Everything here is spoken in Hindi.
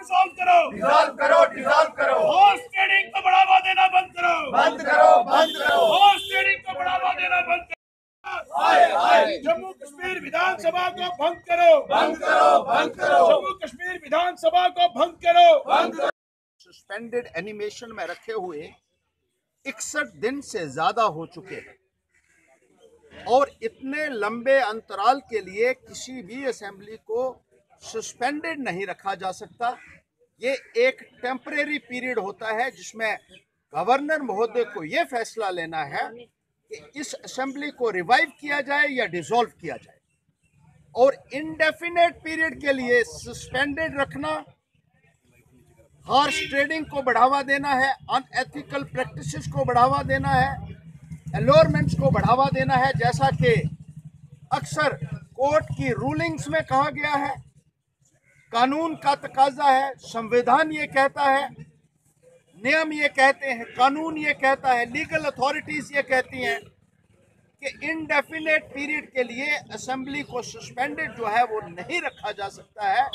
डिसॉल्व करो, डिसॉल्व करो, डिसॉल्व करो, हॉर्स ट्रेडिंग को बढ़ावा देना बंद करो, बंद करो, बंद करो, हॉर्स ट्रेडिंग को बढ़ावा देना बंद करो। जम्मू कश्मीर विधानसभा को भंग करो, बंद करो, बंद करो, जम्मू कश्मीर विधानसभा को भंग करो, बंद करो। सस्पेंडेड एनिमेशन में रखे हुए 61 दिन से ज्यादा हो चुके हैं और इतने लंबे अंतराल के लिए किसी भी असेंबली को सस्पेंडेड नहीं रखा जा सकता। ये एक टेम्परेरी पीरियड होता है जिसमें गवर्नर महोदय को ये फैसला लेना है कि इस असेंबली को रिवाइव किया जाए या डिसॉल्व किया जाए। और इनडेफिनेट पीरियड के लिए सस्पेंडेड रखना हॉर्स ट्रेडिंग को बढ़ावा देना है, अनएथिकल प्रैक्टिसेस को बढ़ावा देना है, एलोरमेंट्स को बढ़ावा देना है, जैसा कि अक्सर कोर्ट की रूलिंग्स में कहा गया है। कानून का तकाजा है, संविधान ये कहता है, नियम ये कहते हैं, कानून ये कहता है, लीगल अथॉरिटीज ये कहती हैं कि इनडेफिनेट पीरियड के लिए असेंबली को सस्पेंडेड जो है वो नहीं रखा जा सकता है।